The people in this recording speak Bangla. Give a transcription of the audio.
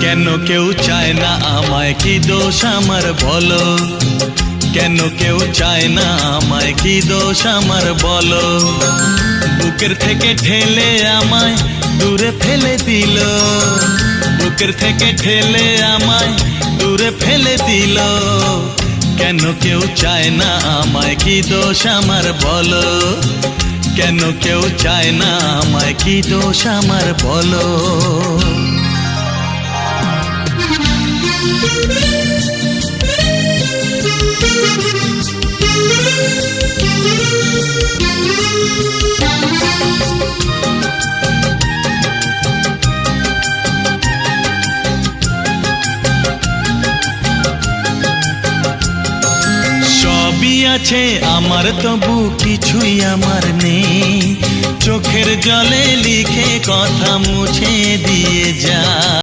কেন কেউ চায় না আমায়, কি দোষ আমার বলো? কেন কেউ চায় না আমায়, কি দোষ আমার বলো? বুকের থেকে ঠেলে আমায় দূরে ফেলে দিল, বুকের থেকে ঠেলে আমায় দূরে ফেলে দিল। কেন কেউ চায় না আমায়, কি দোষ আমার বলো? কেন কেউ চায় না আমায়, কি দোষ আমার বলো? সবই আছে আমার, তবু কিছুই আমার নেই। চোখের জলে লিখে কথা মুছে দিয়ে যা।